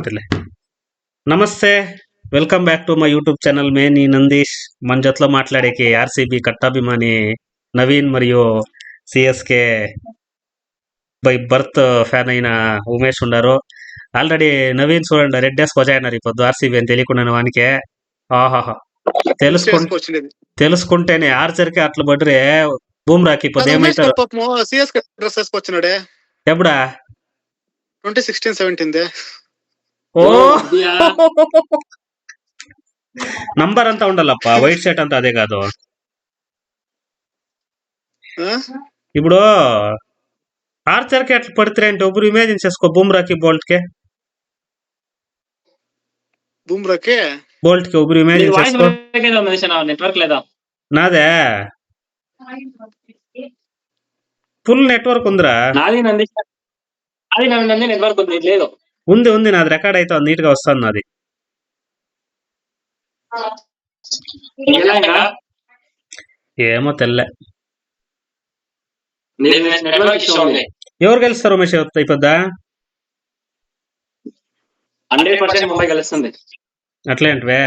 ఉంటలే. నమస్తే, welcome back to my YouTube channel. నీ నందీష్. మన జట్లో మాట్లాడేకి ఆర్సీబీ కట్టాభిమాని నవీన్ మరియు సిఎస్కే బై బర్త్ ఫ్యాన్ అయిన ఉమేష్ ఉన్నారు. ఆల్రెడీ నవీన్ చూడండి రెడ్ డేస్ కొజాయినారు ఈ పొద్దు ఆర్సీబీ అని తెలియకుండా వానికే. ఆహాహా, తెలుసుకుంటేనే ఆర్చర్కి అట్లా పడ్రే బూమ్రాకి పొద్దు ఏమైతారు. ఎప్పుడా 2016-17 ఓ నంబర్ అంతా ఉండాలప్ప, వైట్ షర్ట్ అంతా అదే కాదు. ఇప్పుడు ఆర్చర్ కి అట్లా పడితే అంటే ఒబ్బరు ఇమేజిన్ చేసుకో, బూమ్రాకి బోల్ట్ కి ఒబ్బరు ఇమేజిన్ చేసుకో. నాదే ఫుల్ నెట్వర్క్ ఉందిరా. ఉంది ఉంది, నాది రికార్డ్ అయితే నీట్ గా వస్తుంది. నాది ఏమో తెల్లే. ఎవరు గెలుస్తారు ఉమేష్ అయిపోద్దా? 100% ముంబై గెలుస్తుంది. అట్లేంటివే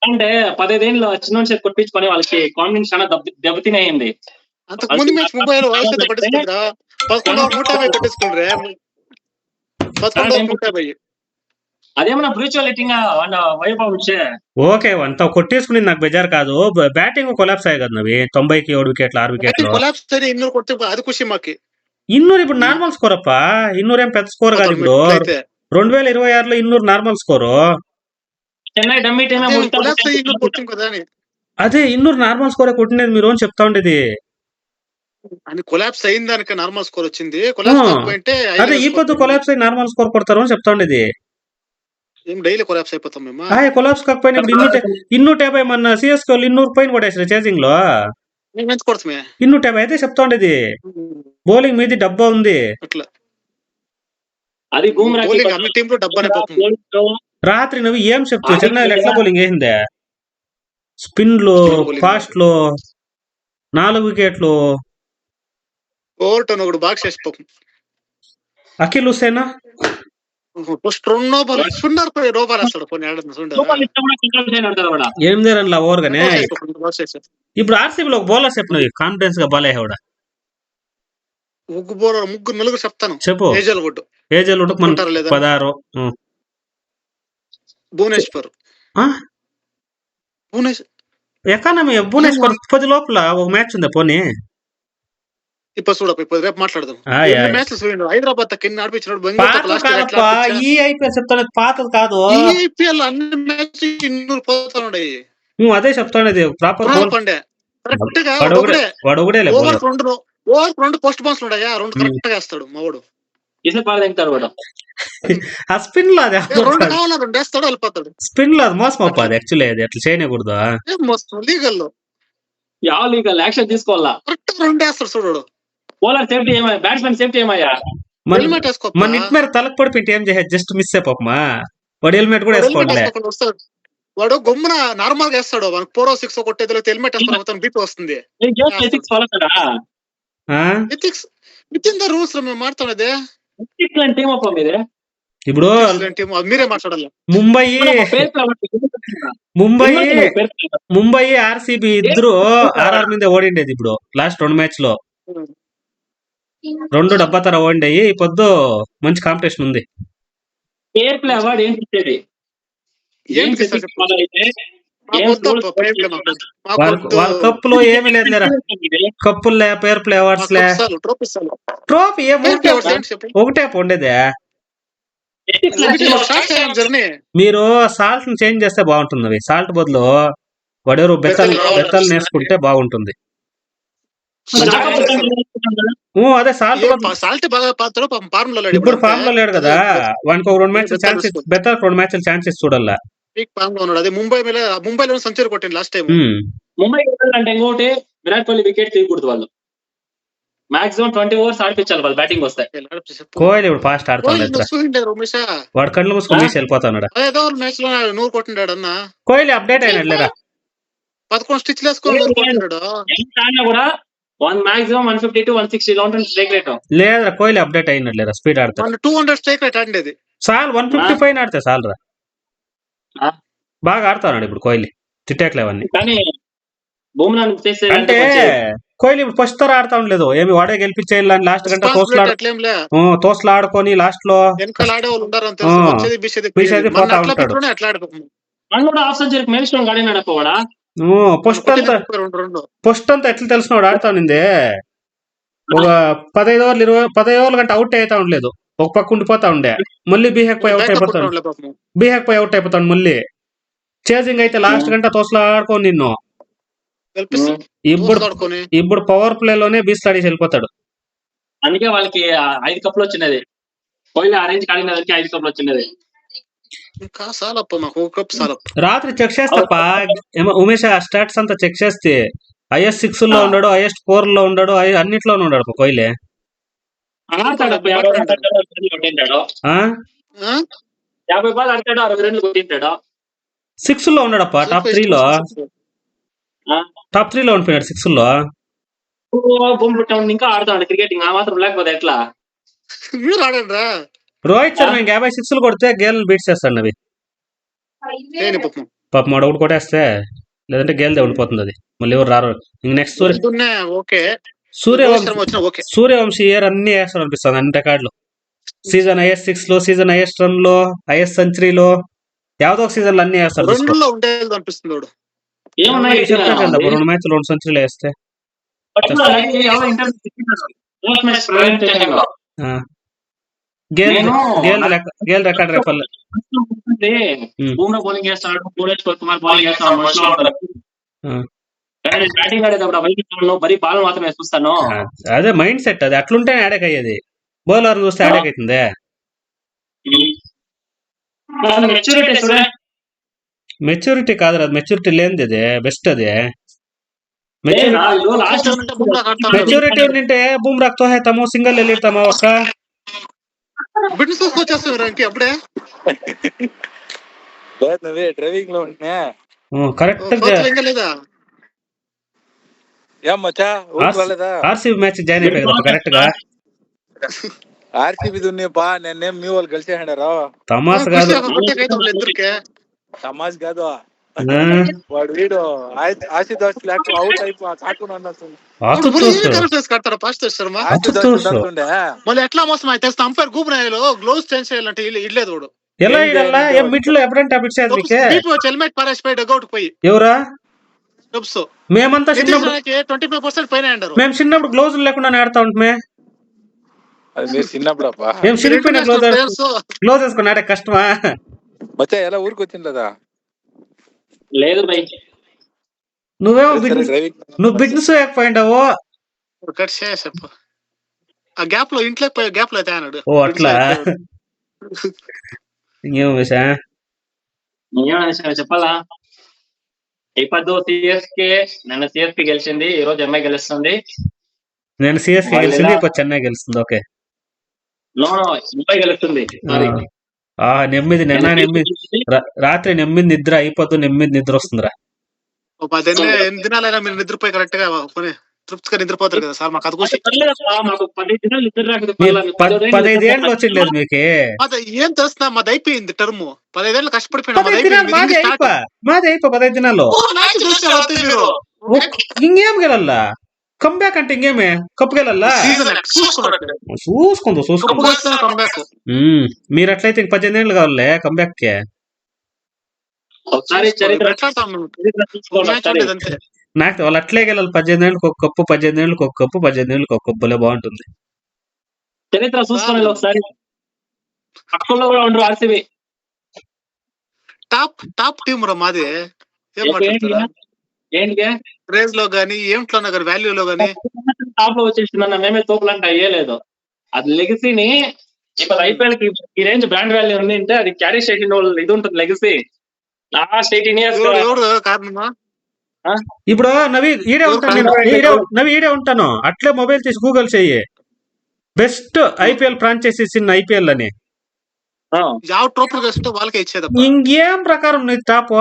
అంటే 15 ఏళ్ళు చిన్న కొట్టించుకొని వాళ్ళకి కాన్ఫిడెన్స్ చాలా దెబ్బతినేయండి. అదేమన్నా బ్రూచువల్ హిట్టింగ్ వైభవ్ ఓకే అంతా కొట్టేసుకుని నాకు బెజార్ కాదు. బ్యాటింగ్ కొలాప్స్ అయ్యి కదా నవి 90కి 7 వికెట్లు 6 వికెట్లు. ఇన్నూరు ఇప్పుడు నార్మల్ స్కోర్ అప్ప. ఇన్నూరు ఏం పెద్ద స్కోర్ కాదు. ఇప్పుడు 2026లో ఇన్నూరు normal score. Chennai dummy team అదే ఇన్నూరు నార్మల్ స్కోర్ కొట్టినది మీరు అని చెప్తా ఉండేది. కొలాప్స్ అయిన దానికి నార్మల్ స్కోర్ వచ్చింది. అదే ఈ పొద్దు కొలాప్స్ అయ్యి నార్మల్ స్కోర్ కొడతారు అని చెప్తా ఉండేది. డైలీ కొలాప్స్ అయిపోతాం మేము. కొలాప్స్ కాకపోయినా ఇప్పుడు 250 మన సిఎస్కే వాళ్ళు 200 పైన కొట్టేసారు చేసింగ్ లో. 250 అయితే చెప్తా ఉండేది. బౌలింగ్ మీది డబ్బా ఉంది. అది రాత్రి నువ్వు ఏం చెప్తావు? చెన్నైలో ఎట్లా బౌలింగ్ వేసిందే, స్పిన్లు ఫాస్ట్ లో 4 వికెట్లు. అఖిల్ హుసేనా ఎనిమిది రన్ల ఓవర్ గానే. ఇప్పుడు ఆర్సీబీలో ఒక బౌలర్ చెప్పినవి కాన్ఫిడెన్స్ గా బాలే కూడా. ముగ్గురు చెప్తాను చెప్పు. ఏజల్ వుడ్ 16. భువనేశ్వర్ ఎకానమీ భువనేశ్వర్ 10 లోపల ఒక మ్యాచ్ ఉందా పోనీ? ఇప్పుడు చూడప్పుడు రేపు మాట్లాడదాం. హైదరాబాద్ కింద నడిపించినప్పుడు ఈ ఐపీఎల్ చెప్తాను, పాతది కాదు. ఐపీఎల్ అన్ని మ్యాచ్ 200 పోతాయి. అదే చెప్తాను ప్రాపర్. వాడు ఒకడే రెండు పోస్ట్ బాన్స్ ఉన్నాయా, 2 కరెక్ట్ గా వేస్తాడు మావాడు. ఆ స్పిన్ లో అది 2 కావాలా 2 వేస్తాడు, వెళ్ళిపోతాడు. స్పిన్ లో అది మోసం అప్పది. యాక్చువల్లీ అది అట్లా చేయకూడదు. లీగల్ లో యాక్షన్ తీసుకోవాలా. కరెక్ట్ 2 వేస్తాడు చూడు. బౌలర్ సేఫ్టీ ఏమయ్యా, బ్యాట్స్మెన్ సేఫ్టీ ఏమయ్యా. మన ఇట్ మీద తలకు పడిపోయింటే ఏం చేయాలి? జస్ట్ మిస్ అయిపోమా. వాడు హెల్మెట్ కూడా వేసుకోండి. వాడు గమ్మున నార్మల్ గా వేస్తాడు. 4 or 6 కొట్టేది హెల్మెట్ వేస్తాడు, బీపీ వస్తుంది. రూల్స్ మేము మాట్లాడేది. ఇప్పుడు మీరే మాట్లాడాలి. ముంబై ఆర్సీబీ ఇద్దరు ఆర్ఆర్ మీద ఓడిండేది. ఇప్పుడు లాస్ట్ 2 మ్యాచ్ లో 2 డబ్బా తర ఓడిండాయి. ఈ పొద్దు మంచి కాంపిటీషన్ ఉంది. ఫేర్ ప్లే అవార్డు ఏం ఇచ్చేది? వాళ్ళ కప్పులో ఏమి లేదు లేరా. కప్పులే ఫేర్ ప్లే అవార్డ్స్ లే ట్రోఫీ ఒకటే ఉండేదే. మీరు సాల్ట్ ని చేంజ్ చేస్తే బాగుంటుంది. సాల్ట్ బదులు వాడెవరు బెత్తలు వేసుకుంటే బాగుంటుంది. అదే సాల్ట్ ఇప్పుడు ఫామ్ లో లేడు కదా. వానికి ఒక 2 మ్యాచ్లు ఛాన్సెస్, బెత్తర్ 2 మ్యాచ్లు ఛాన్సెస్ చూడాలా. ముంబైలో సెంచరీ కొట్టింది లాస్ట్ టైం. ముంబై అంటే ఇంకోటి, విరాట్ కోహ్లీ వికెట్ తీయకూడదు. వాళ్ళు మాక్సిమం 20 overs ఆడిపించాలి. వాళ్ళు బ్యాటింగ్ వస్తాయి. కోహ్లీ ఇప్పుడు ఫాస్ట్ ఆడుతున్నాడు. వాడు కళ్ళు మూసుకొని వెళ్ళిపోతున్నాడు. కోహ్లీ అప్డేట్ అయినాడు లేదా? 11 స్టిచ్లు వేసుకొని కూడా మాక్సిమం 150 to 160 లో ఉంటుంది స్ట్రైక్ రేట్. లేదా కోహ్లీ అప్డేట్ అయినట్టు లేదా? స్పీడ్ ఆడతాడు. 200 స్ట్రైక్ రేట్ ఆడేది. చాలు 150 పైన ఆడితే చాలరా. ఆ. బాగా ఆడుతున్నాడు ఇప్పుడు కోహ్లీ, తిట్టేట్లే అవన్నీ. కానీ బుమ్రా చేసే అంటే కోహ్లీ ఇప్పుడు ఫస్ట్ తర ఆడుతా ఉండలేదు, ఏమి వాడే గెలిపించేయాలని లాస్ట్ గంట అట్లేంలే, తోసలాడుకొని లాస్ట్ లో వెనకాల ఆడేవాళ్ళు ఉంటారు అని తెలుసు, వచ్చేది బిషేది బిషేది మన పోతా అట్లా ఉంటాడు. పెట్టుకుని అట్లా ఆడుకోము. మనం కూడా హాఫ్ సెంచరీకి మెయిన్ స్టోన్ ఆడినాడు అప్పవాడా. ఫస్ట్ అంతా ఎట్లా తెలిసినాడు ఆడుతా ఉండింది. ఒక 15 ఓవర్లు 15 ఓవర్ల గంట అవుట్ అవుతా ఉండలేదు, ఒక పక్క ఉండిపోతా ఉండే, మళ్ళీ బీహాక్ పోయి అవుట్ అయిపోతాడు మళ్ళీ. చేసింగ్ అయితే లాస్ట్ గంట తోసలాడుకొని నిన్ను ఇప్పుడు పవర్ ప్లే లోనే బీస్లాడేసి వెళ్ళిపోతాడు. అందుకే వాళ్ళకి 5 కప్పులు వచ్చినది. కోహ్లీ ఆ రేంజ్ ఆడిన దానికి 5 కప్పులు వచ్చినది. రాత్రి చెక్ చేస్తాపా ఉమేష్, ఆ స్టాట్స్ అంతా చెక్ చేస్తే ఐఎస్ 6 లో ఉన్నాడు, ఐఎస్ 4 లో ఉన్నాడు, అన్నిట్లోనే ఉన్నాడు కోహ్లీ. 50 బాల్ ఆడతాడు, 60 రన్లు కొట్టింటాడు. 6 లో ఉన్నాడప్ప, టాప్ 3 లో ఉండిపోయాడు 6 లో. ఇంకా ఆడుతాడు క్రికెట్, ఆ మాత్రం లేకపోతే ఎట్లా. రోహిత్ శర్మ 56 కొడితే గేల్ బీట్ చేస్తాడు అవి. పాపం ఒకటి కొట్టేస్తే, లేదంటే గేల్దే ఉండిపోతుంది అది, మళ్ళీ ఎవరు రారు. ఇంక నెక్స్ట్ సూర్యవంశీ ఇయర్ అన్ని వేస్తాడు అనిపిస్తుంది, అన్ని రికార్డులు. సీజన్ ఐఎస్ 6 లో, సీజన్ ఐఎస్ 10 లో, ఐఎస్ సెంచరీలో, యావదో ఒక సీజన్ లో అన్ని వేస్తాడు. 2 మ్యాచ్లు 2 సెంచరీలు వేస్తే Gayle record Repalle. Bumrah bowling చేస్తాడు, భువనేశ్వర్ కుమార్ బౌలింగ్ చేస్తాడు, బ్యాటింగ్ ఆడేటప్పుడు బరీ బాల్ మాత్రమే చూస్తాను. అదే మైండ్ సెట్, అది అట్లుంటేనే ఆడేక్ అయ్యేది. బౌలర్ చూస్తే ఆడేక్ అవుతుంది. మెచ్యూరిటీ కాదు, అది మెచ్యూరిటీ లేనిది, అది బెస్ట్. అది మెచ్యూరిటీ ఉంటే బూమ్రాక్ తోహేతాము, సింగల్ వెళ్ళితాము ఒక్క అప్పుడే డ్రైవింగ్ లో ఉంటున్నా కరెక్ట్ ఆర్సీబీ మ్యాచ్ జాయిన్ అయిపోయింది కరెక్ట్ గా. ఆర్సీబీ దున్నేపా నేనేం మీ వాళ్ళు కలిసి ఆడారు. తమాస్ కాదు, తమాస్ కాదు, వాడు వీడు ఆశీర్వాద్ లేక అవుట్ అయిపో కాకుండా మళ్ళీ ఎట్లా మోసం అయితే అంపైర్ గూబరాయలో గ్లోవ్స్ చేంజ్ చేయాలంటే ఇడ్లేదు వాడు. ఎలా ఇడల్లా మిడ్ లో ఎప్పుడంటే హెల్మెట్ పారేసిపోయి డగౌట్ పోయి ఎవరా మేమంతా 25% పైన ఆడారు. మేము చిన్నప్పుడు గ్లోవ్స్ లేకుండా ఆడుతా ఉంటే మీరు చిన్నప్పుడు మేము చిరిగిపోయిన గ్లోవ్స్ వేసుకుని ఆడే కష్టమా. బచ్చా ఎలా ఊరికి వచ్చిందా? లేదు బై, నువ్వేమో నువ్వు బిజినెస్ వేయకపోయిండావు. కట్ చేసేపు ఆ గ్యాప్ లో ఇంట్లో గ్యాప్ లో అయితే అన్నాడు. ఓ అట్లా ఇంకేం వేసా చెప్పాలా. ఇప్పుడు సిఎస్కే నిన్న సిఎస్కే గెలిచింది, ఈ రోజు ఎంఐ గెలుస్తుంది. నేను సిఎస్కే గెలిచింది, ఇప్పుడు చెన్నై గెలుస్తుంది. ఓకే ముంబై గెలుస్తుంది. నెమ్మది రాత్రి నెమ్మది నిద్ర అయిపోతూ నెమ్మది నిద్ర వస్తుందిరా. 10 దినాలైనా మీరు నిద్రపోయి కరెక్ట్ గా తృప్తిగా నిద్రపోతారు కదా సార్. మాకు అది ఖుషి. 15 ఏళ్ళు వచ్చింది మీకు. ఏం తెలుస్తున్నా, మాది అయిపోయింది టర్మ్. 15 ఏళ్ళు కష్టపడిపోయినా మాది 15 దినాలు ఇంకేం గెలల్లా. కంబ్యాక్ అంటే ఇంకేమే కప్పు గెలల్లా చూసుకుందా. మీరు అట్లయితే 18 ఏళ్ళు కావాలి కంబ్యాక్ కి. నాకు వాళ్ళు అట్లే గెలాలి. 18 ఏళ్ళకి ఒక కప్పు, 18 ఏళ్ళకి ఒక కప్పు, 18 ఏళ్ళకి ఒక కప్పులే బాగుంటుంది. చరిత్ర చూసుకోవాలి ఒకసారి. టాప్ టీమ్ రా మాది. రేజ్ లో గానీ ఏమిట్లో గానీ వాల్యూ లో గానీ టాప్ లో వచ్చేసిందన్న మేమే తోపులంటే అయ్యేలేదు. అది లెగసీని ఇప్పుడు ఐపీఎల్ కి ఈ రేంజ్ బ్రాండ్ వాల్యూ ఉంది అంటే అది క్యారీ స్టేట్ ఇది ఉంటుంది. లెగసీ లాస్ట్ 18 years కారణమా. ఇప్పుడు నవీ ఈడే ఉంటాను అట్లే మొబైల్ తీసి గూగుల్ చెయ్యి best IPL franchises in IPL అని. వాళ్ళకే ఇచ్చేది. ఇంకేం ప్రకారం నీకు టాప్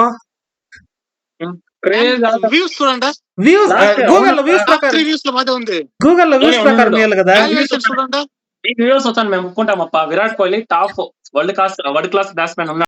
వ్యూస్ చూడండి. గూగుల్ లో వ్యూస్ ప్రకారం ఇవ్వాలి కదా. చూడండి మీకు వ్యూస్ వచ్చాను మేము ఒప్పుకుంటామప్ప. Virat Kohli top world class batsmen ఉన్నాడు.